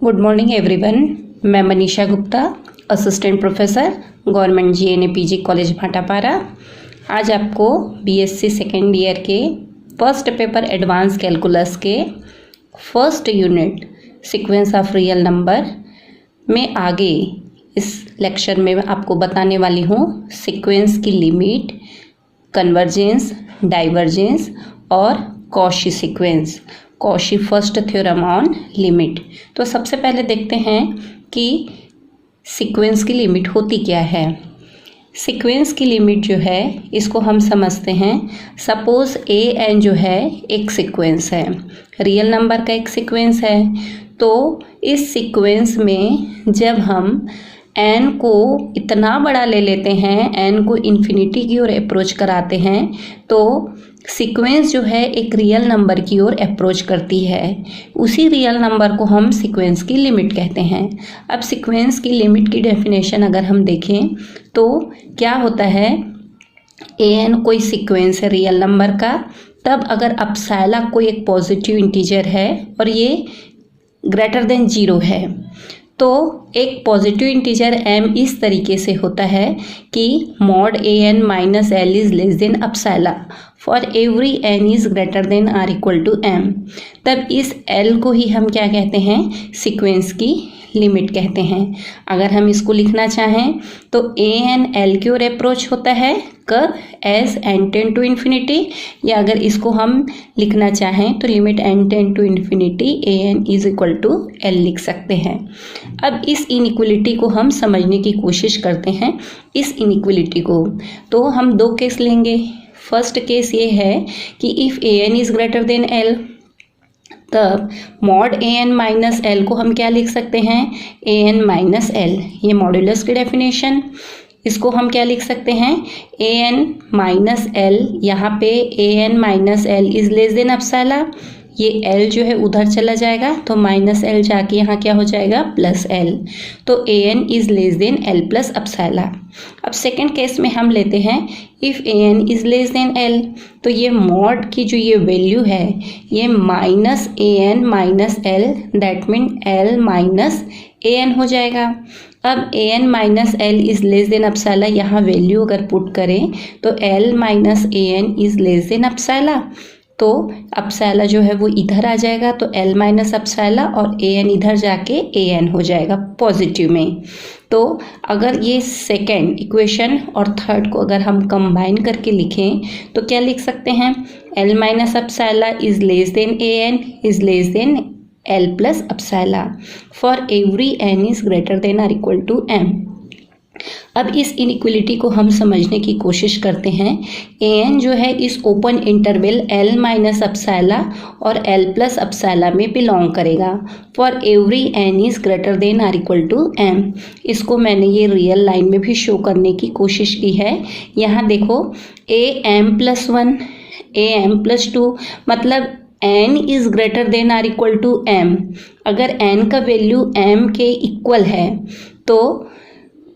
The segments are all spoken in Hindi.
Good morning everyone. मैं Manisha Gupta, assistant professor, government GNA PG college Bhatapara. आज आपको बीएससी सेकेंड ईयर के फर्स्ट पेपर एडवांस कैलकुलस के first unit sequence of real number में आगे इस लेक्चर में आपको बताने वाली हूँ सीक्वेंस की लिमिट, कन्वर्जेंस, डाइवर्जेंस और Cauchy sequence, Cauchy first theorem on limit. तो सबसे पहले देखते हैं कि सीक्वेंस की लिमिट होती क्या है। सीक्वेंस की लिमिट जो है इसको हम समझते हैं, सपोज ए एन जो है एक सीक्वेंस है, रियल नंबर का एक सीक्वेंस है। तो इस सीक्वेंस में जब हम एन को इतना बड़ा ले लेते हैं, एन को इन्फिनिटी की ओर अप्रोच कराते हैं, तो सीक्वेंस जो है एक रियल नंबर की ओर अप्रोच करती है। उसी रियल नंबर को हम सीक्वेंस की लिमिट कहते हैं। अब सीक्वेंस की लिमिट की डेफिनेशन अगर हम देखें तो क्या होता है, ए एन कोई सीक्वेंस है रियल नंबर का, तब अगर अपसाइला कोई एक पॉजिटिव इंटीजर है और ये ग्रेटर देन 0 है, तो एक पॉजिटिव इंटीजर m इस तरीके से होता है कि mod a n minus L is less than epsilon for every n is greater than or equal to m। तब इस l को ही हम क्या कहते हैं, सीक्वेंस की लिमिट कहते हैं। अगर हम इसको लिखना चाहें तो ए एन एल की ओर अप्रोच होता है कब, as n tend to infinity, या अगर इसको हम लिखना चाहें तो limit n tend to infinity a n is equal to l लिख सकते हैं। अब इस इनइक्वलिटी को हम समझने की कोशिश करते हैं। इस इनइक्वलिटी को तो हम दो केस लेंगे। फर्स्ट केस ये है कि if a n is greater than l, तब mod a n minus l को हम क्या लिख सकते हैं, ए एन माइनस एल। ये मॉड्यूलस की डेफिनेशन, इसको हम क्या लिख सकते हैं, ए एन माइनस एल। यहाँ पे a n minus L is less than epsilon, ये एल जो है उधर चला जाएगा तो माइनस एल जाके यहाँ क्या हो जाएगा, प्लस एल। तो a n is less than L plus epsilon. अब सेकेंड केस में हम लेते हैं if a n is less than L, तो ये मॉड की जो ये वैल्यू है ये minus a n minus L, that mean L minus a n हो जाएगा। अब a n minus L is less than epsilon, यहाँ वैल्यू अगर पुट करें तो L minus a n is less than अपसाइला, तो अपसाइला जो है वो इधर आ जाएगा, तो एल माइनस अपसाइला और ए एन इधर जाके ए एन हो जाएगा पॉजिटिव में। तो अगर ये सेकेंड इक्वेशन और थर्ड को अगर हम कंबाइन करके लिखें तो क्या लिख सकते हैं, L minus epsilon is less than a n is less than L plus epsilon for every n is greater than or equal to m. अब इस इनइक्वलिटी को हम समझने की कोशिश करते हैं। ए एन जो है इस open interval l minus epsilon और एल प्लस अपसाइला में बिलोंग करेगा for every n is greater than or equal to m. इसको मैंने ये रियल लाइन में भी शो करने की कोशिश की है। यहाँ देखो, a m plus 1, a m plus 2, मतलब n is greater than or equal to m। अगर n का वैल्यू m के इक्वल है तो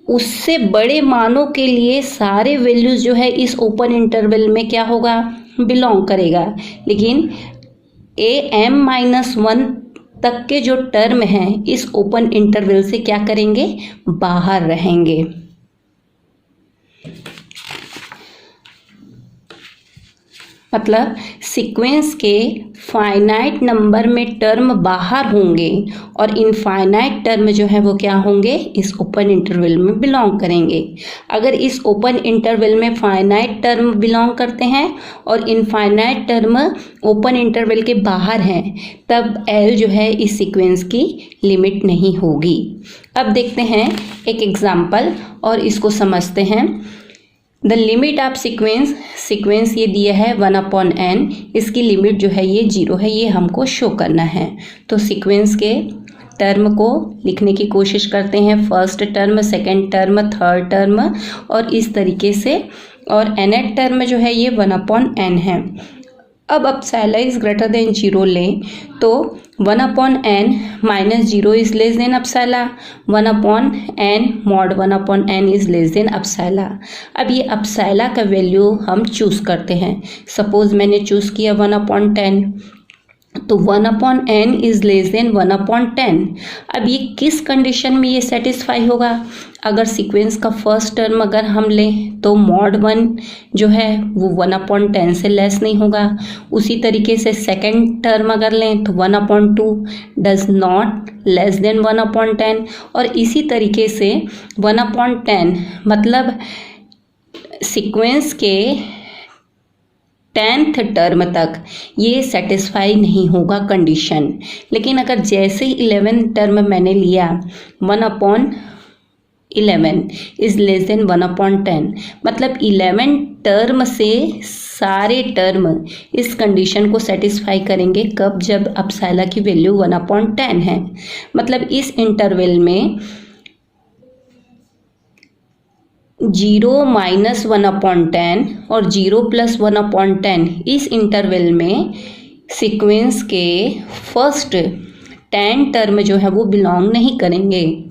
उससे बड़े मानों के लिए सारे वैल्यूज जो है इस ओपन इंटरवल में क्या होगा, बिलोंग करेगा। लेकिन ए एम माइनस 1 तक के जो टर्म हैं इस ओपन इंटरवल से क्या करेंगे, बाहर रहेंगे। मतलब सीक्वेंस के फाइनाइट नंबर में टर्म बाहर होंगे और इनफाइनाइट टर्म जो है वो क्या होंगे, इस ओपन इंटरवल में बिलोंग करेंगे। अगर इस ओपन इंटरवल में फाइनाइट टर्म बिलोंग करते हैं और इनफाइनाइट टर्म ओपन इंटरवल के बाहर हैं, तब एल जो है इस सीक्वेंस की लिमिट नहीं होगी। अब देखते हैं एक एग्जाम्पल और इसको समझते हैं। द लिमिट ऑफ सीक्वेंस ये दिया है 1/n, इसकी लिमिट जो है ये 0 है, ये हमको शो करना है। तो सीक्वेंस के टर्म को लिखने की कोशिश करते हैं, first term, second term, third term और इस तरीके से, और nth टर्म जो है ये 1/n है। अब अपसाइला इज ग्रेटर देन 0 लें तो 1/n minus 0 is less than epsilon, 1/n mod 1/n is less than epsilon. अब ये अपसाइला का वैल्यू हम चूज़ करते हैं। सपोज मैंने चूज़ किया 1/10, तो 1/n इज लेस देन 1/10। अब ये किस कंडीशन में ये सेटिस्फाई होगा? अगर सीक्वेंस का फर्स्ट टर्म अगर हम लें तो mod 1 जो है वो 1/10 से लेस नहीं होगा। उसी तरीके से सेकेंड टर्म अगर लें तो 1/2 डज नॉट लेस देन 1/10, और इसी तरीके से 1/10 मतलब सीक्वेंस के 10th टर्म तक ये सेटिस्फाई नहीं होगा कंडीशन। लेकिन अगर जैसे ही 11th टर्म मैंने लिया 1/11 इज लेस देन 1/10, मतलब 11 टर्म से सारे टर्म इस कंडीशन को सेटिस्फाई करेंगे। कब? जब अपसाइला की वैल्यू 1/10 है। मतलब इस इंटरवल में 0 - 1/10 और 0 + 1/10 इस इंटरवल में सीक्वेंस के फर्स्ट 10 टर्म जो है वो बिलोंग नहीं करेंगे।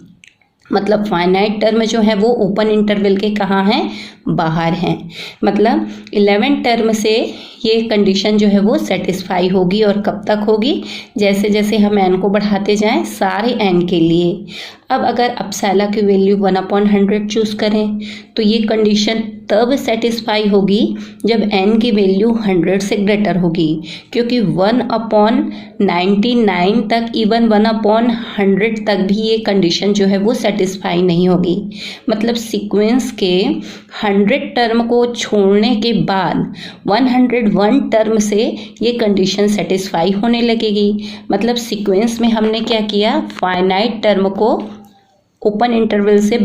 मतलब फाइनाइट टर्म जो है वो ओपन इंटरवल के कहाँ हैं? बाहर हैं। मतलब 11 टर्म से ये कंडीशन जो है वो सेटिस्फाई होगी। और कब तक होगी? जैसे जैसे हम n को बढ़ाते जाएं सारे n के लिए। अब अगर अपसाइला की वैल्यू 1/100 चूज़ करें तो ये कंडीशन तब सेटिस्फाई होगी जब n की वैल्यू 100 से ग्रेटर होगी, क्योंकि 1/99 तक, इवन 1/100 तक भी ये कंडीशन जो है वो सेटिस्फाई नहीं होगी। मतलब सीक्वेंस के 100 टर्म को छोड़ने के बाद 101 टर्म से ये कंडीशन सेटिस्फाई होने लगेगी। मतलब सीक्वेंस में हमने क्या किया? फाइनाइट टर्म को ओपन इंटरवल से,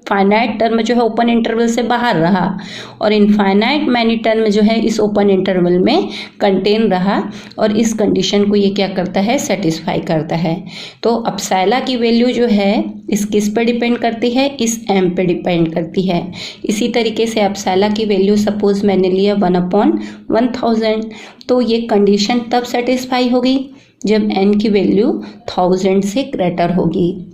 फाइनाइट टर्म जो है ओपन इंटरवल से बाहर रहा और इनफाइनाइट मैनी टर्म जो है इस ओपन इंटरवल में कंटेन रहा, और इस कंडीशन को ये क्या करता है? सेटिस्फाई करता है। तो अपसाइला की वैल्यू जो है इस किस पे डिपेंड करती है? इस m पे डिपेंड करती है। इसी तरीके से अपसाइला की वैल्यू सपोज मैंने लिया 1/1000, तो ये कंडीशन तब सेटिस्फाई होगी जब n की वैल्यू 1000 से ग्रेटर होगी।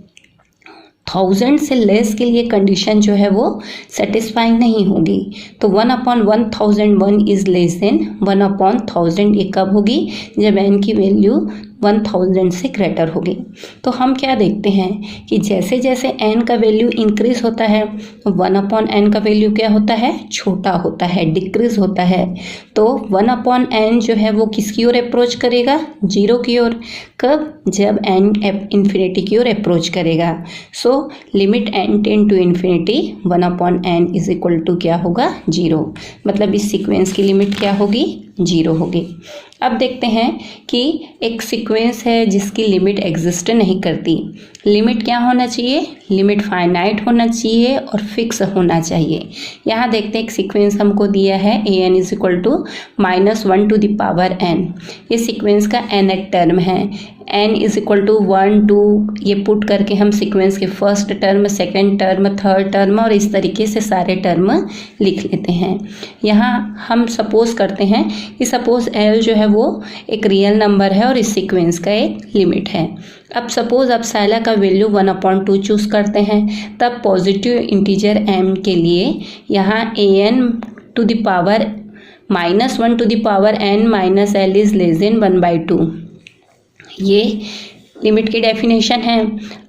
1000 से लेस के लिए कंडीशन जो है वो सेटिस्फाई नहीं होगी। तो 1/1001 इज लेस देन 1/1000, ये कब होगी? जब n की वैल्यू 1000 से ग्रेटर होगी। तो हम क्या देखते हैं कि जैसे जैसे n का वैल्यू इंक्रीज होता है 1/n का वैल्यू क्या होता है? छोटा होता है, डिक्रीज होता है। तो 1/n जो है वो किसकी ओर अप्रोच करेगा? 0 की ओर। कब? जब n इन्फिनिटी की ओर अप्रोच करेगा। So limit n tend to infinity 1/n is equal to क्या होगा? 0। मतलब इस सीक्वेंस की लिमिट क्या होगी? 0 होगी। अब देखते हैं कि एक सीक्वेंस है जिसकी लिमिट एग्जिस्ट नहीं करती। लिमिट क्या होना चाहिए? लिमिट फाइनाइट होना चाहिए और फिक्स होना चाहिए। यहाँ देखते हैं एक सीक्वेंस हमको दिया है an is equal to -1 to the power n। ये सीक्वेंस का nth टर्म है। n इज इक्वल टू 1 2 ये पुट करके हम सीक्वेंस के first term, second term, third term और इस तरीके से सारे टर्म लिख लेते हैं। यहाँ हम सपोज करते हैं कि सपोज l जो है वो एक रियल नंबर है और इस सीक्वेंस का एक लिमिट है। अब सपोज अपसाइला का वैल्यू 1/2 चूज़ करते हैं, तब पॉजिटिव इंटीजर m के लिए यहाँ an to the power -1 to the power n minus l is less than 1/2, ये लिमिट की डेफिनेशन है।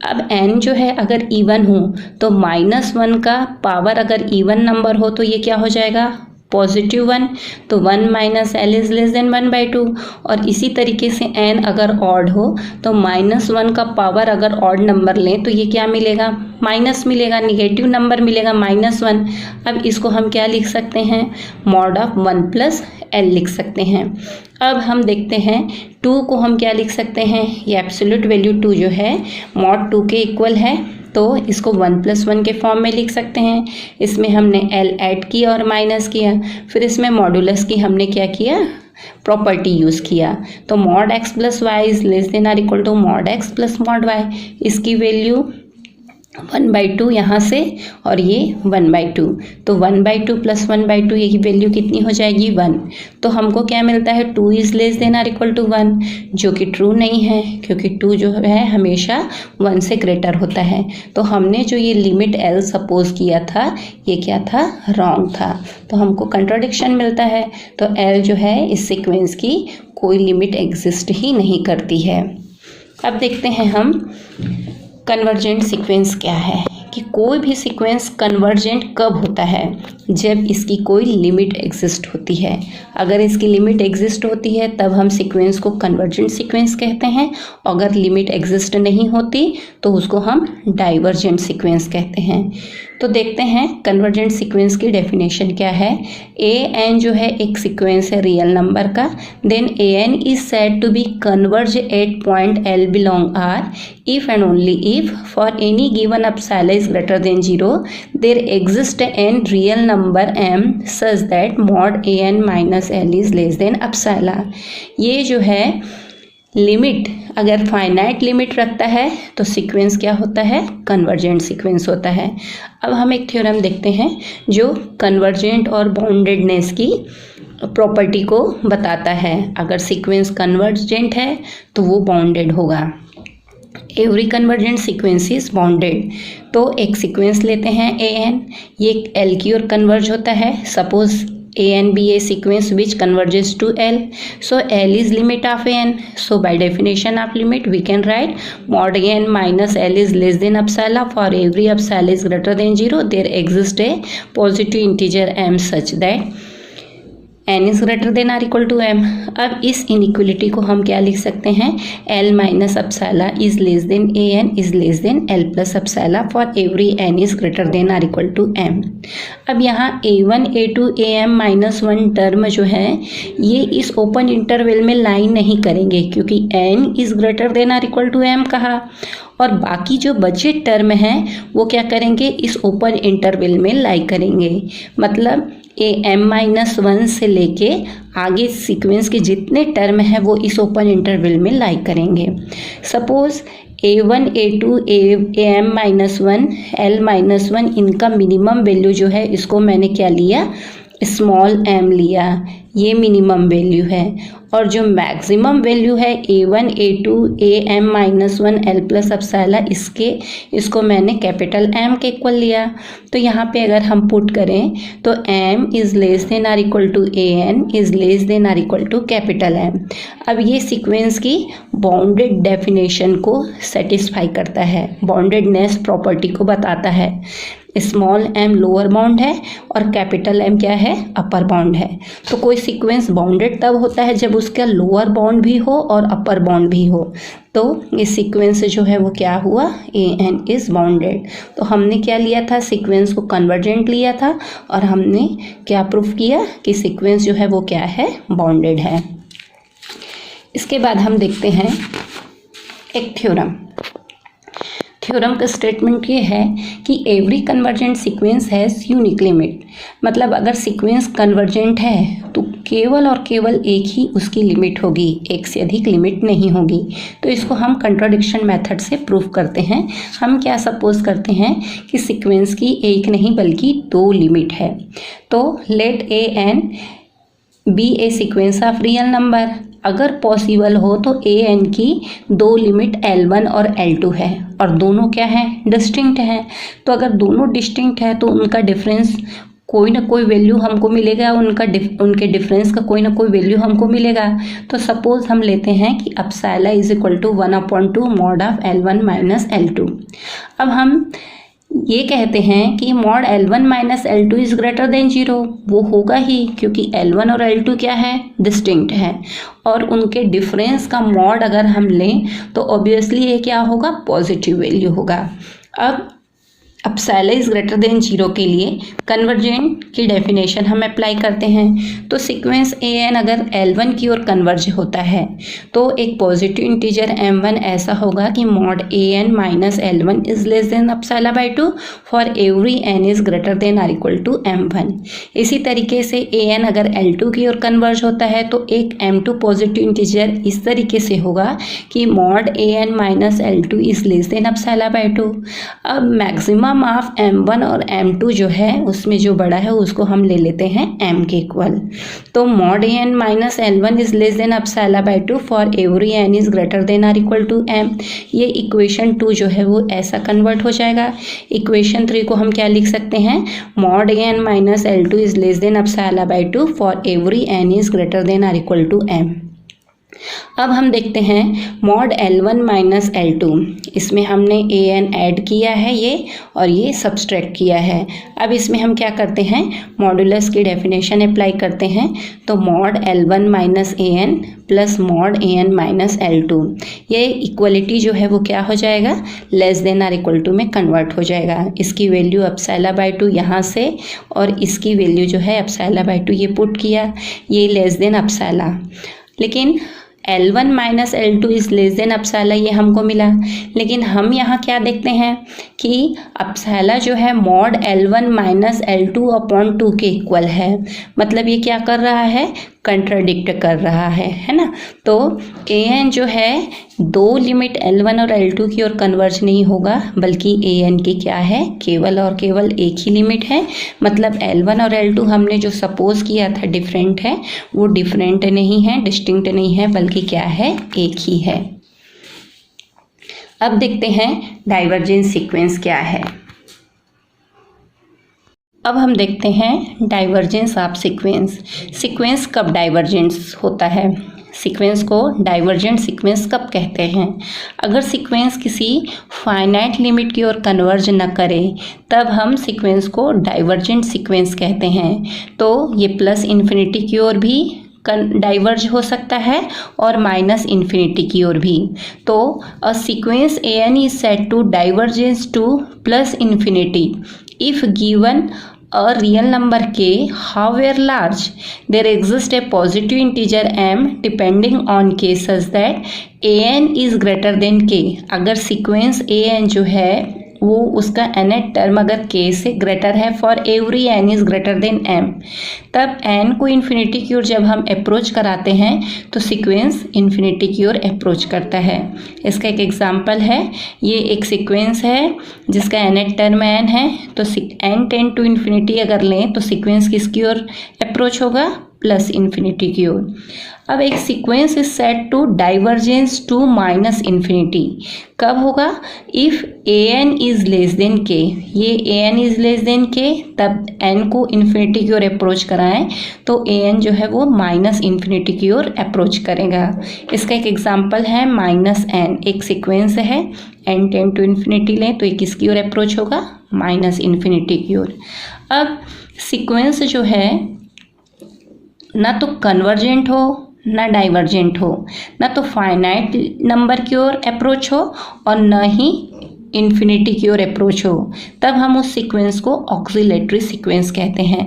अब n जो है अगर इवन हो तो -1 का पावर अगर इवन नंबर हो तो ये क्या हो जाएगा? +1, तो 1 - l इज लेस देन 1/2। और इसी तरीके से n अगर ऑड हो तो -1 का पावर अगर ऑड नंबर लें तो ये क्या मिलेगा? माइनस मिलेगा, निगेटिव नंबर मिलेगा -1। अब इसको हम क्या लिख सकते हैं? मॉड ऑफ 1 + l लिख सकते हैं। अब हम देखते हैं 2 को हम क्या लिख सकते हैं? ये एब्सोल्यूट वैल्यू 2 जो है मॉड 2 के इक्वल है, तो इसको 1 + 1 के फॉर्म में लिख सकते हैं। इसमें हमने l ऐड किया और माइनस किया, फिर इसमें मॉडुलस की हमने क्या किया? प्रॉपर्टी यूज़ किया। तो mod x + y is less than or equal to mod x + mod y। इसकी वैल्यू 1/2 यहाँ से और ये 1/2, तो 1/2 प्लस 1/2 ये की वैल्यू कितनी हो जाएगी 1। तो हमको क्या मिलता है 2 is less than or equal to 1, जो कि ट्रू नहीं है क्योंकि 2 जो है हमेशा 1 से ग्रेटर होता है। तो हमने जो ये लिमिट L सपोज किया था ये क्या था, रॉन्ग था, तो हमको कंट्राडिक्शन मिलता है। तो L जो है इस सीक्वेंस की कोई लिमिट एग्जिस्ट ही नहीं करती है। अब देखते हैं हम कन्वर्जेंट सीक्वेंस क्या है, कि कोई भी सीक्वेंस कन्वर्जेंट कब होता है, जब इसकी कोई लिमिट एग्जिस्ट होती है। अगर इसकी लिमिट एग्जिस्ट होती है तब हम सीक्वेंस को कन्वर्जेंट सीक्वेंस कहते हैं, अगर लिमिट एग्जिस्ट नहीं होती तो उसको हम डाइवर्जेंट सीक्वेंस कहते हैं। तो देखते हैं कन्वर्जेंट सीक्वेंस की डेफिनेशन क्या है। an जो है एक सीक्वेंस है रियल नंबर का, then an is said to be converge at point L belong R if and only if for any given epsilon is greater than 0 there exists an real number m such that mod an minus L is less than epsilon। ये जो है लिमिट अगर फाइनाइट लिमिट रखता है तो सीक्वेंस क्या होता है, कन्वर्जेंट सीक्वेंस होता है। अब हम एक थ्योरम देखते हैं जो कन्वर्जेंट और बाउंडेडनेस की प्रॉपर्टी को बताता है। अगर सीक्वेंस कन्वर्जेंट है तो वो बाउंडेड होगा। Every convergent sequence is bounded. तो एक सीक्वेंस लेते हैं an, ये L की ओर कन्वर्ज होता है। Suppose an be a sequence which converges to L, so L is limit of an, so by definition of limit we can write mod an minus L is less than epsilon, for every epsilon is greater than 0 there exists a positive integer m such that n is greater than or equal to m। अब इस इनइक्वलिटी को हम क्या लिख सकते हैं, L minus epsilon is less than an is less than L plus epsilon for every n is greater than or equal to m। अब यहाँ a1 a2 am minus 1 term जो है ये इस ओपन इंटरवल में लाइन नहीं करेंगे क्योंकि n is greater than or equal to m कहा, और बाकी जो बचे टर्म हैं वो क्या करेंगे, इस ओपन इंटरवल में लाई करेंगे। मतलब am-1 से लेके आगे सीक्वेंस के जितने टर्म हैं वो इस ओपन इंटरवल में लाई करेंगे। Suppose a1 a2 am-1 l-1 इनका मिनिमम वैल्यू जो है इसको मैंने क्या लिया, स्मॉल m लिया, ये मिनिमम वैल्यू है। और जो मैक्सिमम वैल्यू है a1 a2 am-1 l plus अपसाला इसको मैंने कैपिटल M के इक्वल लिया। तो यहाँ पे अगर हम पुट करें तो m is less than or equal to an is less than or equal to capital M। अब ये सीक्वेंस की बाउंडेड डेफिनेशन को सेटिस्फाई करता है, बाउंडेडनेस प्रॉपर्टी को बताता है। स्मॉल m लोअर बाउंड है और कैपिटल M क्या है, अपर बाउंड है। तो कोई सीक्वेंस बाउंडेड तब होता है जब उसका लोअर बाउंड भी हो और अपर बाउंड भी हो। तो ये सीक्वेंस जो है वो क्या हुआ, an इज बाउंडेड। तो हमने क्या लिया था, सीक्वेंस को कन्वर्जेंट लिया था और हमने क्या प्रूफ किया कि सीक्वेंस जो है वो क्या है, बाउंडेड है। इसके बाद हम देखते हैं एक थ्योरम। थ्योरम का स्टेटमेंट ये है कि every convergent sequence has unique limit. मतलब अगर सीक्वेंस कन्वर्जेंट है तो केवल और केवल एक ही उसकी लिमिट होगी, एक से अधिक लिमिट नहीं होगी। तो इसको हम कंट्राडिक्शन मेथड से प्रूव करते हैं। हम क्या सपोज करते हैं कि सीक्वेंस की एक नहीं बल्कि 2 लिमिट है। तो let an be a sequence of real number. अगर पॉसिबल हो तो an की 2 लिमिट L1 और L2 है और दोनों क्या है, डिस्टिंक्ट हैं। तो अगर दोनों डिस्टिंक्ट है तो उनका डिफरेंस कोई ना कोई वैल्यू हमको मिलेगा, उनके डिफरेंस का कोई ना कोई वैल्यू हमको मिलेगा। तो सपोज हम लेते हैं कि epsilon is equal to 1/2 mod of L1 minus L2। अब हम ये कहते हैं कि mod L1 minus L2 is greater than 0। वो होगा ही क्योंकि L1 और L2 क्या है, डिस्टिंक्ट है, और उनके डिफरेंस का मॉड अगर हम लें तो ऑब्वियसली ये क्या होगा, पॉजिटिव वैल्यू होगा। अब अपसाइला इज ग्रेटर देन 0 के लिए कन्वर्जेंट की डेफिनेशन हम अप्लाई करते हैं। तो सीक्वेंस ए एन अगर L1 की ओर कन्वर्ज होता है तो एक पॉजिटिव इंटीजर M1 ऐसा होगा कि mod a n minus L1 is less than epsilon by 2 for every n is greater than or equal to M1। इसी तरीके से ए एन अगर L2 की ओर कन्वर्ज होता है तो एक M2 पॉजिटिव इंटीजर इस तरीके से होगा कि mod a n minus L2 is less than epsilon by 2। अब मैक्सिमम ऑफ M1 और M2 जो है उसमें जो बड़ा है उसको हम ले लेते हैं M के इक्वल। तो mod a n minus L1 is less than epsilon by 2 for every n is greater than or equal to M। ये इक्वेशन 2 जो है वो ऐसा कन्वर्ट हो जाएगा। इक्वेशन 3 को हम क्या लिख सकते हैं, mod a n minus L2 is less than epsilon by 2 for every n is greater than or equal to M। अब हम देखते हैं मॉड L1 माइनस L2, इसमें हमने ए एन ऐड किया है ये और ये सब्सट्रैक्ट किया है। अब इसमें हम क्या करते हैं, मॉडुलस की डेफिनेशन अप्लाई करते हैं। तो mod L1 minus a n plus mod a n minus L2, ये इक्वलिटी जो है वो क्या हो जाएगा, less than or equal to में कन्वर्ट हो जाएगा। इसकी वैल्यू अपसाइला बाई 2 यहाँ से और इसकी वैल्यू जो है अपसाइला बाई 2 ये पुट किया, ये लेस देन अपसाइला। लेकिन L1 minus L2 is less than epsilon ये हमको मिला, लेकिन हम यहाँ क्या देखते हैं कि अपसाइला जो है mod L1 minus L2 upon 2 के इक्वल है। मतलब ये क्या कर रहा है, कंट्राडिक्ट कर रहा है ना। तो ए एन जो है दो लिमिट L1 और L2 की ओर कन्वर्ज नहीं होगा, बल्कि ए एन की क्या है, केवल और केवल एक ही लिमिट है। मतलब L1 और L2 हमने जो सपोज किया था डिफरेंट है, वो डिफरेंट नहीं है, डिस्टिंक्ट नहीं है, बल्कि क्या है, एक ही है। अब देखते हैं डाइवर्जेंट सीक्वेंस क्या है। अब हम देखते हैं डाइवर्जेंस ऑफ सीक्वेंस। सीक्वेंस कब डाइवर्जेंस होता है, सीक्वेंस को डाइवर्जेंट सीक्वेंस कब कहते हैं, अगर सीक्वेंस किसी फाइनाइट लिमिट की ओर कन्वर्ज न करे तब हम सीक्वेंस को डाइवर्जेंट सीक्वेंस कहते हैं। तो ये प्लस इन्फिनिटी की ओर भी डाइवर्ज हो सकता है और माइनस इन्फिनिटी की ओर भी। तो a sequence a n is said to divergence to plus infinity if given a real number k, however large, there exists a positive integer m depending on k such that an is greater than k। अगर सीक्वेंस an जो है वो उसका nth टर्म अगर k से ग्रेटर है for every n is greater than m, तब n को इन्फिनिटी की ओर जब हम अप्रोच कराते हैं तो सीक्वेंस इन्फिनिटी की ओर अप्रोच करता है। इसका एक एग्जांपल है, ये एक सीक्वेंस है जिसका nth टर्म n है, तो n टेंड टू इन्फिनिटी अगर लें तो सीक्वेंस किसकी ओर अप्रोच होगा, प्लस इन्फिनिटी की ओर। अब एक sequence is set to divergence to minus infinity कब होगा, if a n is less than k. ये a n is less than k, तब एन को इन्फिनिटी की ओर अप्रोच कराएं तो ए एन जो है वो माइनस इन्फिनिटी की ओर अप्रोच करेगा। इसका एक एग्जांपल है माइनस एन, एक सीक्वेंस है एन टेंड टू इन्फिनिटी लें तो ये किसकी ओर अप्रोच होगा, माइनस इन्फिनिटी की ओर। अब सीक्वेंस जो है ना तो कन्वर्जेंट हो ना डाइवर्जेंट हो, ना तो फाइनाइट नंबर की ओर अप्रोच हो और न ही इन्फिनिटी की ओर अप्रोच हो, तब हम उस सीक्वेंस को ऑक्सिलेटरी सीक्वेंस कहते हैं।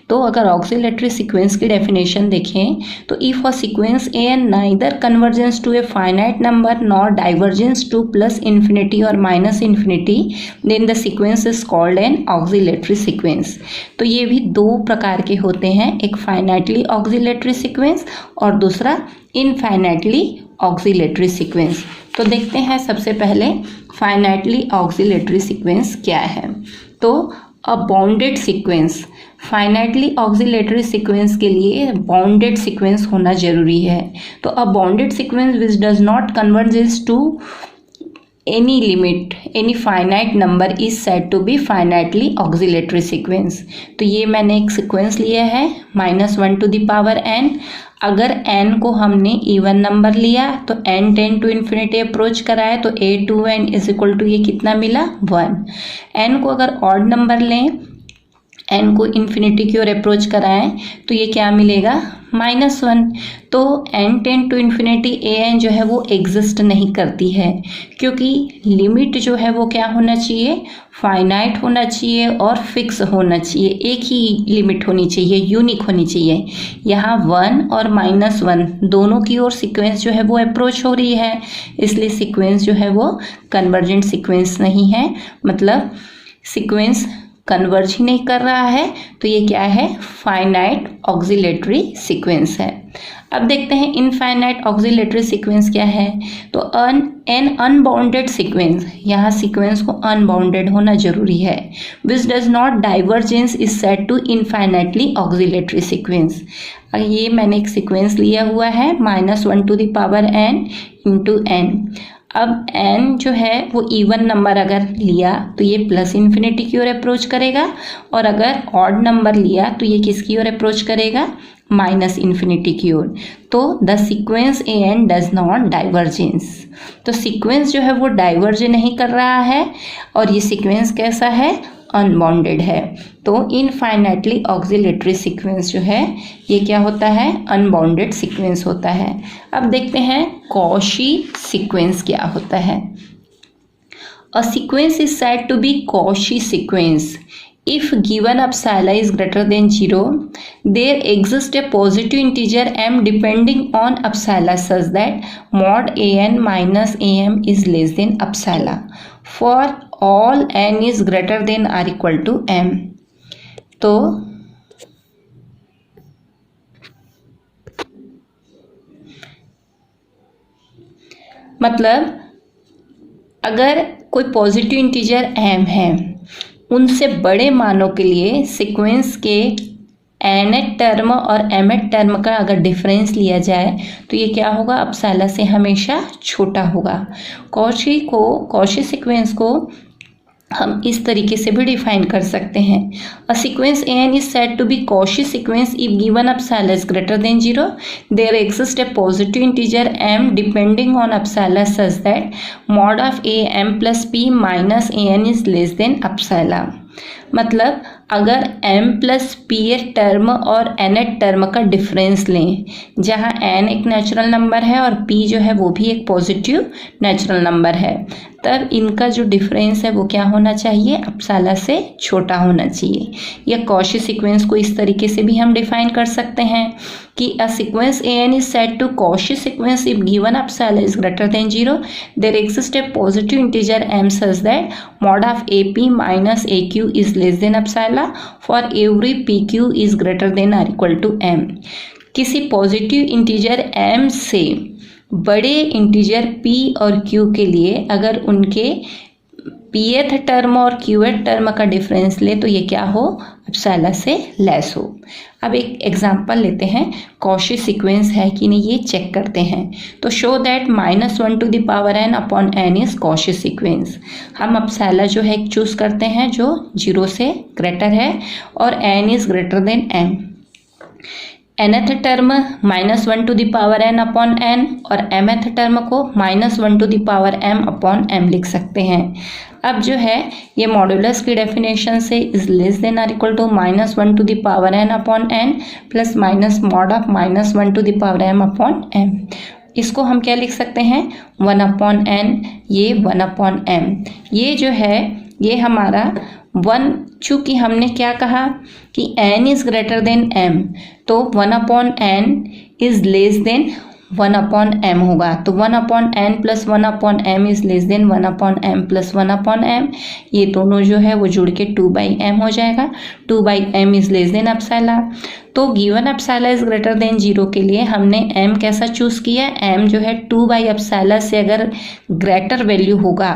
तो अगर ऑक्सिलेटरी सीक्वेंस की डेफिनेशन देखें तो if a sequence a neither convergence to a finite number nor divergence to plus infinity और minus infinity, then the sequence is called an oscillatory sequence. तो ये भी दो प्रकार के होते हैं, एक फाइनाइटली ऑक्सिलेटरी सीक्वेंस और दूसरा इनफाइनाइटली ऑक्सिलेटरी सीक्वेंस। तो देखते हैं सबसे पहले फाइनाइटली ऑक्सिलेटरी सीक्वेंस क्या है। तो a bounded sequence, finitely oscillatory sequence के लिए बाउंडेड सीक्वेंस होना जरूरी है। तो a bounded sequence which does not converges to any limit, any finite number is said to be finitely auxiliary sequence। तो ये मैंने एक सीक्वेंस लिया है -1 to the power n। अगर n को हमने इवन नंबर लिया तो n tend to infinity approach कराए तो a to n is equal to ये कितना मिला 1। n को अगर ऑड नंबर लें, n को इन्फिनिटी की ओर अप्रोच कराएं तो ये क्या मिलेगा, -1। तो n tend to infinity an जो है वो एग्जिस्ट नहीं करती है, क्योंकि लिमिट जो है वो क्या होना चाहिए, फाइनाइट होना चाहिए और फिक्स होना चाहिए, एक ही लिमिट होनी चाहिए, यूनिक होनी चाहिए। यहाँ 1 और -1 दोनों की ओर सीक्वेंस जो है वो अप्रोच हो रही है, इसलिए सीक्वेंस जो है वो कन्वर्जेंट सीक्वेंस नहीं है, मतलब सीक्वेंस कन्वर्ज ही नहीं कर रहा है, तो ये क्या है, फाइनाइट ऑक्सिलेटरी सीक्वेंस है। अब देखते हैं इनफाइनाइट ऑक्सिलेटरी सीक्वेंस क्या है। तो एन अनबाउंडेड सीक्वेंस, यहाँ सीक्वेंस को अनबाउंडेड होना जरूरी है। Which does not divergence is said to infinitely oscillatory sequence. ये मैंने एक सीक्वेंस लिया हुआ है -1 to the power n into n। अब n जो है वो इवन नंबर अगर लिया तो ये प्लस इन्फिनिटी की ओर अप्रोच करेगा, और अगर ऑड नंबर लिया तो ये किसकी ओर अप्रोच करेगा, माइनस इन्फिनिटी की ओर। तो the sequence an does not divergence, तो सीक्वेंस जो है वो डाइवर्ज नहीं कर रहा है, और ये सीक्वेंस कैसा है, अनबाउंडेड है। तो इनफाइनाइटली ऑक्सिलेटरी सीक्वेंस जो है ये क्या होता है, अनबाउंडेड सीक्वेंस होता है। अब देखते हैं कॉशी सीक्वेंस क्या होता है। A sequence is said to be Cauchy sequence if given upsala is greater than 0, there exists a positive integer m depending on upsala such that mod an minus am is less than upsala for all n is greater than or equal to m। तो मतलब अगर कोई पॉजिटिव इंटीजर m है, उनसे बड़े मानों के लिए सीक्वेंस के nth टर्म और mth टर्म का अगर डिफरेंस लिया जाए तो ये क्या होगा, अपसाला से हमेशा छोटा होगा। कॉशी सीक्वेंस को हम इस तरीके से भी डिफाइन कर सकते हैं। A sequence an is said to be Cauchy sequence if given epsilon is greater than 0, there exist a positive integer m depending on epsilon such that mod of a m plus p minus an is less than epsilon. मतलब अगर m प्लस p टर्म और nth टर्म का डिफरेंस लें, जहाँ n एक नेचुरल नंबर है और p जो है वो भी एक पॉजिटिव नेचुरल नंबर है, तब इनका जो डिफरेंस है वो क्या होना चाहिए, अपसाला से छोटा होना चाहिए। या कॉशी सीक्वेंस को इस तरीके से भी हम डिफाइन कर सकते हैं कि a sequence an is said to Cauchy sequence if given epsilon is greater than 0, there exist a positive integer m such that mod of ap minus aq is less than epsilon for every pq is greater than और इक्वल टू m। किसी पॉजिटिव इंटीजर m से बड़े इंटीजर p और q के लिए अगर उनके pth टर्म और qth टर्म का डिफरेंस ले तो ये क्या हो, अपसाला से लेस हो। अब एक एग्जांपल लेते हैं, कॉशी सीक्वेंस है कि नहीं ये चेक करते हैं। तो show that -1 to the power n upon n is Cauchy sequence. हम अपसाला जो है चूज करते हैं जो 0 से ग्रेटर है और n is greater than m। nth term -1 to the power n upon n और mth टर्म को -1 to the power m upon m लिख सकते हैं। अब जो है ये मॉडुलस की डेफिनेशन से इज लेस देन और equal to -1 to the power n upon n plus minus mod of -1 to the power m upon m। इसको हम क्या लिख सकते हैं, 1 अपॉन n, ये 1 अपॉन m। ये जो है ये हमारा 1, चूँकि हमने क्या कहा कि n is greater than m, तो 1 upon n is less then 1 upon m होगा। तो 1 upon n plus 1 upon m is less then 1 upon m plus 1 upon m। ये दोनों जो है वो जुड़ के 2/m हो जाएगा। 2/m is less than epsilon. तो given epsilon is greater than 0 के लिए हमने m कैसा चूज किया, m जो है 2/अपसाला से अगर ग्रेटर वैल्यू होगा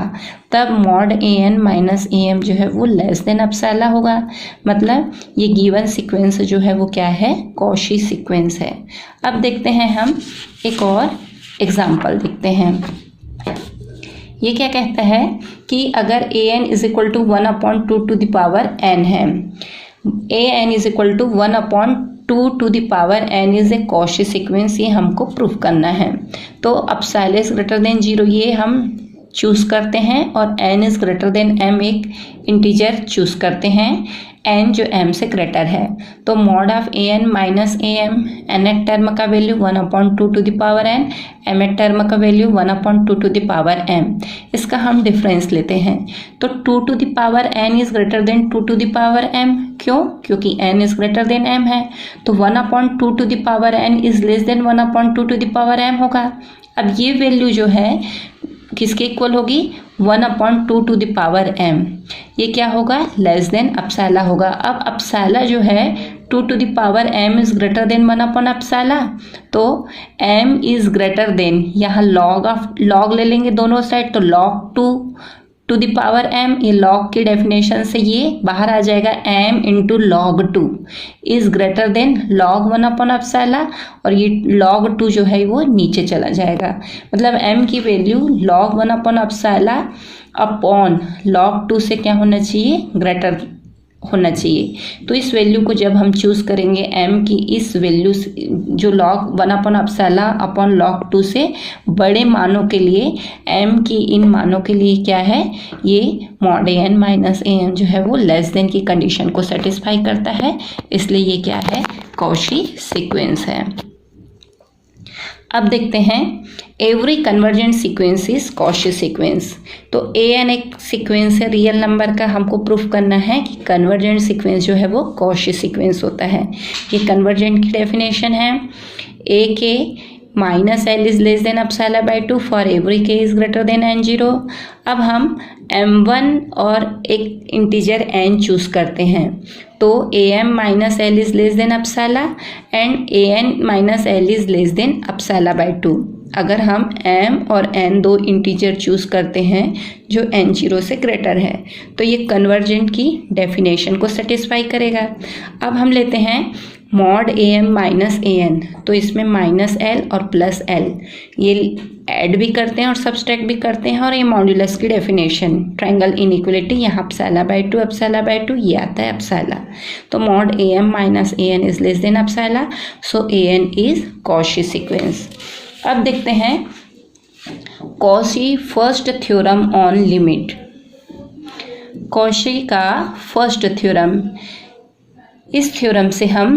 तब मॉड an माइनस am जो है वो लेस देन अपसाला होगा। मतलब ये गिवन सीक्वेंस जो है वो क्या है, कॉशी सीक्वेंस है। अब देखते हैं हम एक और एग्जाम्पल देखते हैं। ये क्या कहता है कि अगर an is equal to 1 upon 2 to the power n है, an is equal to 1 upon 2 to the power n is a Cauchy sequence, ये हमको प्रूफ करना है। तो अपसाला इज ग्रेटर देन 0 ये हम चूज करते हैं और n is greater than m एक इंटीजर चूज करते हैं। एन जो एम से ग्रेटर है। तो mod of a n minus a m, nth term का value 1/2 to the power n, mth term का value 1/2 to the power m. इसका हम डिफरेंस लेते हैं। तो 2 to the power n is greater than 2 to the power m. क्यों? क्योंकि n is greater than m है। तो 1/2 to the power n is less than 1/2 to the power m होगा। अब ये वैल्यू जो है किसके इक्वल होगी? 1/2 टू द पावर एम। ये क्या होगा? लेस देन अपसाला होगा। अब अपसाला जो है 2 to the power m is greater than 1/अपसाला। तो एम इज ग्रेटर देन, यहाँ लॉग ले लेंगे दोनों साइड, तो log 2 to the power m, ये लॉग की डेफिनेशन से ये बाहर आ जाएगा, m into log 2 is greater than log 1/अपसाला, और ये log 2 जो है वो नीचे चला जाएगा। मतलब एम की वैल्यू log 1/अपसाला अपॉन log 2 से क्या होना चाहिए? ग्रेटर होना चाहिए। तो इस वैल्यू को जब हम चूज करेंगे एम की, इस वैल्यू जो log 1/अपसाला अपॉन log 2 से बड़े मानों के लिए, एम की इन मानों के लिए क्या है? ये mod a n minus a m जो है वो लेस देन की कंडीशन को सेटिस्फाई करता है, इसलिए ये क्या है? कॉची सीक्वेंस है। अब देखते हैं every convergent sequence is Cauchy sequence. तो ए एन एक सीक्वेंस है रियल नंबर का, हमको प्रूफ करना है कि कन्वर्जेंट सीक्वेंस जो है वो कॉची सीक्वेंस होता है। ये कन्वर्जेंट की डेफिनेशन है, a k minus L is less than epsilon by 2 for every k is greater than n 0। अब हम m1 और एक इंटीजर n चूज करते हैं। तो am minus L is less than epsilon and an minus L is less than epsilon by 2। अगर हम m और n दो इंटीजर चूज करते हैं जो n0 से ग्रेटर है, तो ये कन्वर्जेंट की डेफिनेशन को सेटिस्फाई करेगा। अब हम लेते हैं mod a m minus a n, तो इसमें माइनस एल और प्लस एल ये ऐड भी करते हैं और सब्सट्रैक्ट भी करते हैं, और ये मॉड्यूलस की डेफिनेशन ट्रायंगल इनइक्वलिटी, यहाँ अपसाला बाई 2 अपसाला बाई 2 ये आता है अपसाला। तो mod a m minus a n is less than epsilon, so a n is Cauchy sequence. अब देखते हैं Cauchy first theorem on limit. Cauchy का फर्स्ट थ्योरम, इस थ्योरम से हम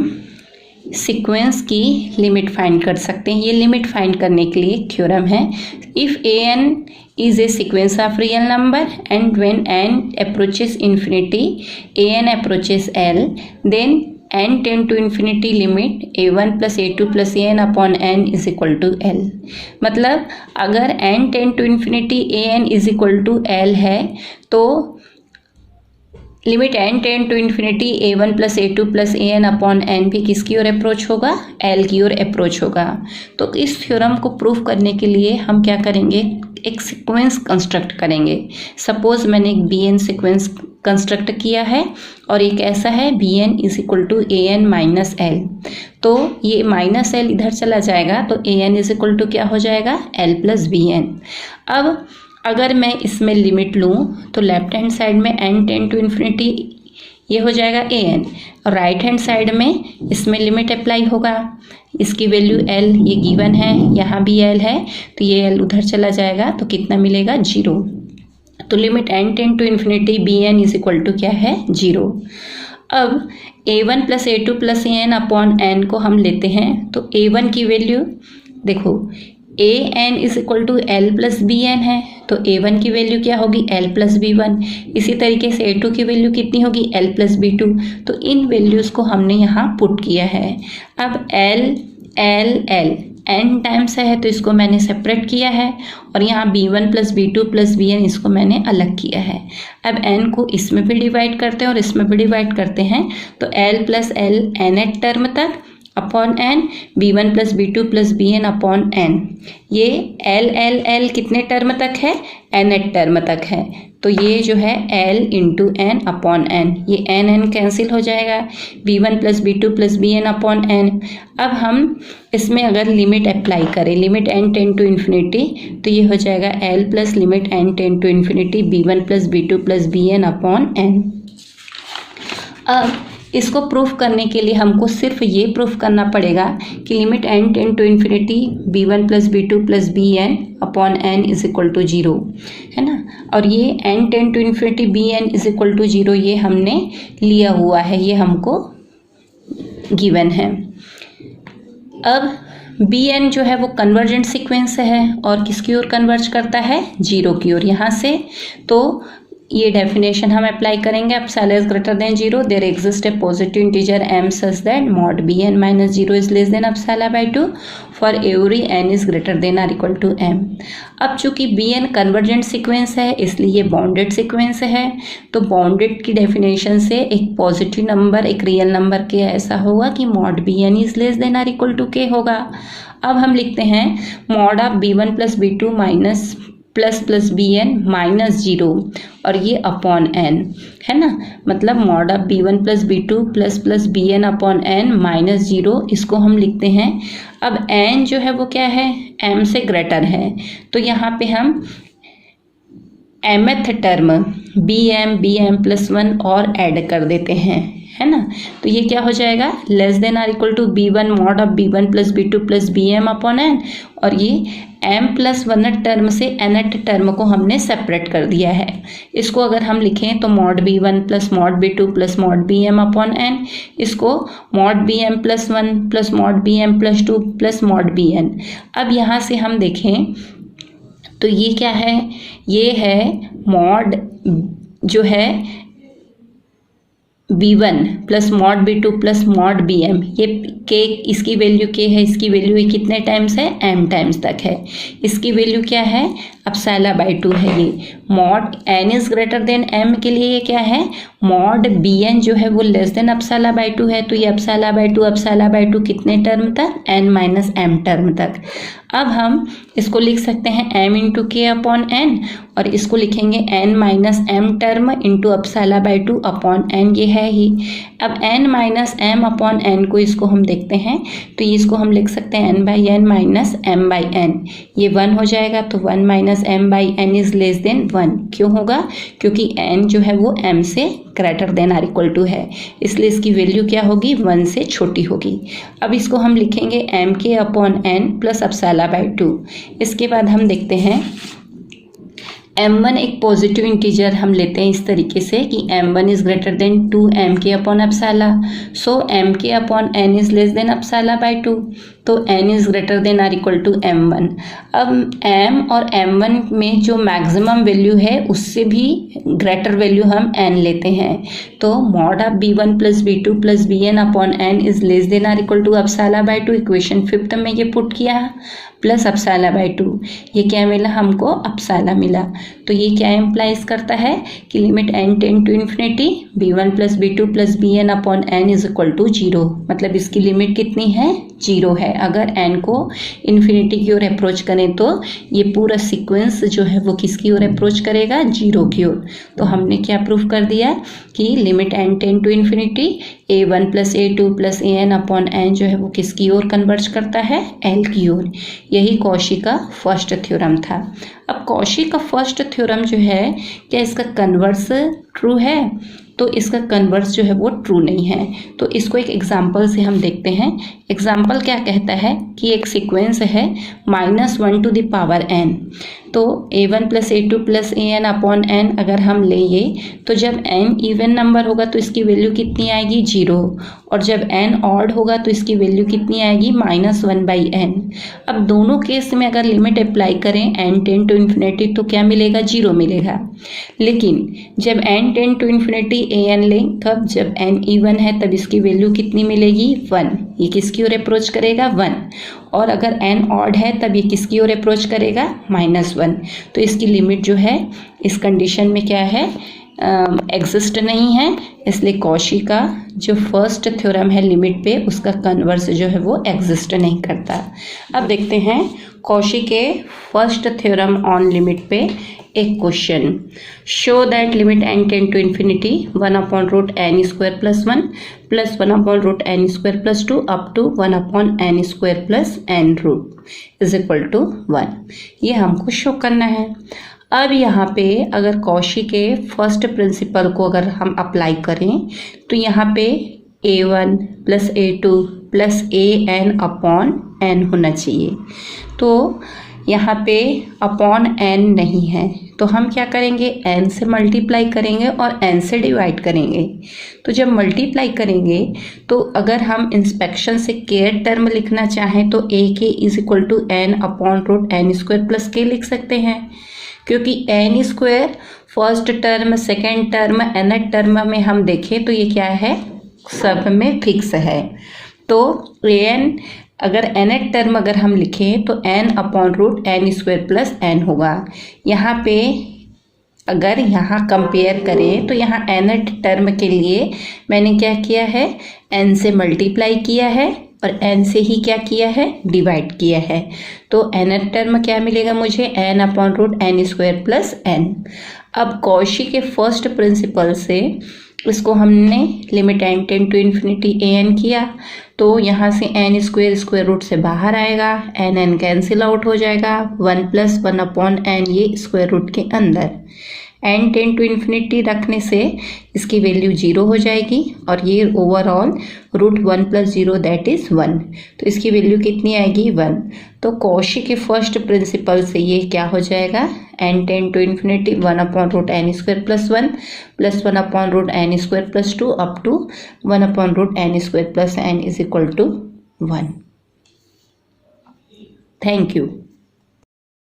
सीक्वेंस की लिमिट फाइंड कर सकते हैं। ये लिमिट फाइंड करने के लिए थ्योरम है, if a n is a sequence of real number and when n approaches infinity a n approaches l then n tend to infinity limit a1 plus a2 plus an upon n is equal to l। मतलब अगर n tend to infinity an is equal to l है, तो limit n tend to infinity a1 plus a2 plus an upon n भी किसकी ओर अप्रोच होगा? l की ओर अप्रोच होगा। तो इस थ्योरम को प्रूव करने के लिए हम क्या करेंगे? एक सीक्वेंस कंस्ट्रक्ट करेंगे। सपोज मैंने एक bn सीक्वेंस कंस्ट्रक्ट किया है और एक ऐसा है bn is equal to an minus l. तो ये माइनस एल इधर चला जाएगा, तो an इज इक्वल टू क्या हो जाएगा? l plus bn। अब अगर मैं इसमें लिमिट लूँ तो लेफ्ट हैंड साइड में n टेंड टू इन्फिनिटी ये हो जाएगा an, और राइट हैंड साइड में इसमें लिमिट अप्लाई होगा। इसकी वैल्यू l ये गिवन है, यहाँ भी l है, तो ये l उधर चला जाएगा, तो कितना मिलेगा? 0। तो limit n tend to infinity bn is equal to क्या है? 0। अब a1 plus a2 plus an upon n को हम लेते हैं, तो a1 की वैल्यू देखो an is equal to l plus bn है, तो a1 की वैल्यू क्या होगी? l plus b1। इसी तरीके से a2 की वैल्यू कितनी होगी? l plus b2। तो इन वैल्यूज़ को हमने यहाँ पुट किया है। अब l n टाइम्स है, तो इसको मैंने सेपरेट किया है, और यहाँ b1 plus b2 plus bn इसको मैंने अलग किया है। अब n को इसमें भी डिवाइड करते हैं और इसमें भी डिवाइड करते हैं, तो l plus l nth term तक upon n, b1 plus b2 plus bn upon n। ये l कितने टर्म तक है? nth टर्म तक है, तो ये जो है l into n upon n, ये n कैंसिल हो जाएगा, b1 plus b2 plus bn upon n। अब हम इसमें अगर लिमिट अप्लाई करें, limit n tend to infinity, तो ये हो जाएगा l plus limit n tend to infinity b1 plus b2 plus bn upon n। अब इसको प्रूफ करने के लिए हमको सिर्फ ये प्रूफ करना पड़ेगा कि limit n tend to infinity b1 plus b2 plus bn upon n is equal to 0, है ना। और ये n tend to infinity bn is equal to 0 ये हमने लिया हुआ है, ये हमको गिवन है। अब bn जो है वो कन्वर्जेंट सीक्वेंस है और किसकी ओर कन्वर्ज करता है, 0 की ओर। यहाँ से तो ये डेफिनेशन हम अप्लाई करेंगे। Epsilon is greater than 0, there exist a positive integer m such that mod bn minus 0 is less than epsilon by 2 for every n is greater than or equal to m। अब चूंकि bn कन्वर्जेंट सीक्वेंस है इसलिए ये बाउंडेड सीक्वेंस है, तो बाउंडेड की डेफिनेशन से एक पॉजिटिव नंबर एक रियल नंबर के ऐसा होगा कि mod bn is less than or equal to k होगा। अब हम लिखते हैं mod of b1 plus b2 minus plus bn minus 0 और ये अपॉन n, है ना। मतलब mod of b1 plus b2 plus bn upon n minus 0, इसको हम लिखते हैं। अब n जो है वो क्या है, m से ग्रेटर है, तो यहाँ पे हम mth टर्म bm प्लस 1 और ऐड कर देते हैं, है ना। तो ये क्या हो जाएगा, less than or equal to b1 mod of b1 plus b2 plus bm upon n, और ये m प्लस 1th टर्म से nth टर्म को हमने सेपरेट कर दिया है। इसको अगर हम लिखें तो mod b1 plus mod b2 plus mod bm upon n, इसको mod bm plus 1 plus mod bm plus 2 plus mod bn। अब यहाँ से हम देखें तो ये क्या है, ये है मॉड जो है b1 plus mod b2 plus mod bm, ये k इसकी वैल्यू k है, इसकी वैल्यू ये कितने टाइम्स है, m टाइम्स तक है। इसकी वैल्यू क्या है, एप्सिलॉन बाई 2 है। ये mod n is greater than m के लिए ये क्या है, मॉड bn जो है वो लेस देन एप्सिलॉन बाई 2 है, तो ये एप्सिलॉन बाई 2 कितने टर्म तक, n माइनस m टर्म तक। अब हम इसको लिख सकते हैं m इंटू के अपॉन n, और इसको लिखेंगे n minus m term into epsilon by 2 upon n, ये है ही। अब n minus m upon n को इसको हम देखते हैं तो इसको हम लिख सकते हैं n by n minus m by n, ये 1 हो जाएगा। तो 1 minus m by n is less then 1, क्यों होगा, क्योंकि n जो है वो m से greater than or equal to है, इसलिए इसकी वैल्यू क्या होगी, 1 से छोटी होगी। अब इसको हम लिखेंगे m के upon n plus epsilon by 2। इसके बाद हम देखते हैं m1 एक पॉजिटिव इंटीजर हम लेते हैं इस तरीके से कि m1 is greater than 2m के अपॉन एप्सिलॉन, सो m के upon n is less than epsilon by 2, तो n is greater than or equal to m1। अब m और m1 में जो मैक्सिमम वैल्यू है उससे भी ग्रेटर वैल्यू हम n लेते हैं, तो mod of b1 plus b2 plus bn upon n is less than or equal to epsilon by 2। Equation 5th में ये पुट किया प्लस एप्सिलॉन बाई 2, ये क्या मिला हमको, एप्सिलॉन मिला। तो ये क्या इम्प्लाइज करता है कि limit n tend to infinity b1 plus b2 plus bn upon n is equal to 0, मतलब इसकी लिमिट कितनी है, 0 है। अगर n को इन्फिनिटी की ओर अप्रोच करें तो ये पूरा सीक्वेंस जो है वो किसकी ओर अप्रोच करेगा, 0 की ओर। तो हमने क्या प्रूफ कर दिया कि limit n tend to infinity a1 plus a2 plus an upon n जो है वो किसकी ओर कन्वर्ज करता है, l की ओर। यही कॉशी का फर्स्ट थ्योरम था। अब कॉशी का फर्स्ट थ्योरम जो है, क्या इसका कन्वर्स ट्रू है, तो इसका कन्वर्स जो है वो ट्रू नहीं है। तो इसको एक एग्जाम्पल से हम देखते हैं। एग्जाम्पल क्या कहता है कि एक सीक्वेंस है -1 टू द पावर n, तो a1 plus a2 plus an upon n अगर हम लेंगे तो जब n इवन नंबर होगा तो इसकी वैल्यू कितनी आएगी, 0, और जब n ऑड होगा तो इसकी वैल्यू कितनी आएगी, -1 बाई n। अब दोनों केस में अगर लिमिट अप्लाई करें n टेंड टू इन्फिनिटी तो क्या मिलेगा, 0 मिलेगा। लेकिन जब n tend to infinity an लें तब जब n इवन है तब इसकी वैल्यू कितनी मिलेगी, 1। ये किसकी ओर अप्रोच करेगा, 1। और अगर n ऑड है तब ये किसकी ओर अप्रोच करेगा, -1। तो इसकी लिमिट जो है इस कंडीशन में क्या है, एग्जिस्ट नहीं है। इसलिए कॉशी का जो फर्स्ट थ्योरम है लिमिट पे, उसका कन्वर्स जो है वो एग्जिस्ट नहीं करता। अब देखते हैं कॉशी के फर्स्ट थ्योरम ऑन लिमिट पे एक question. Show that limit n tend to infinity 1 upon root n square plus 1 plus 1 upon root n square plus 2 up to 1 upon n square plus n root is equal to 1, ये हमको शो करना है। अब यहाँ पे अगर कॉशी के फर्स्ट प्रिंसिपल को अगर हम अप्लाई करें तो यहाँ पे a1 plus a2 plus an upon n होना चाहिए। तो यहाँ पे अपॉन n नहीं है, तो हम क्या करेंगे, n से मल्टीप्लाई करेंगे और n से डिवाइड करेंगे। तो जब मल्टीप्लाई करेंगे तो अगर हम इंस्पेक्शन से केयर टर्म लिखना चाहें तो a k is equal to n upon root n square plus k लिख सकते हैं, क्योंकि n square first term, second term, nth term में हम देखें तो ये क्या है, सब में फिक्स है। तो an अगर nth टर्म अगर हम लिखें तो n upon root n square plus n होगा। यहाँ पे अगर यहाँ कंपेयर करें तो यहाँ nth टर्म के लिए मैंने क्या किया है, n से मल्टीप्लाई किया है और n से ही क्या किया है, डिवाइड किया है। तो nth टर्म क्या मिलेगा मुझे, n upon root n square plus n। अब कॉशी के फर्स्ट प्रिंसिपल से इसको हमने limit n tend to infinity an किया, तो यहाँ से n स्क्वायर स्क्वायर रूट से बाहर आएगा, n कैंसिल आउट हो जाएगा, 1 प्लस 1 अपॉन n ये स्क्वायर रूट के अंदर। n टेंड टू इन्फिनिटी रखने से इसकी वैल्यू 0 हो जाएगी और ये overall root 1 plus 0 that is 1, तो इसकी वैल्यू कितनी आएगी, 1। तो कॉशी के फर्स्ट प्रिंसिपल से ये क्या हो जाएगा, n tend to infinity 1 upon root n square plus 1 plus 1 upon root n square plus 2 up to 1 upon root n square plus n is equal to 1। Thank you.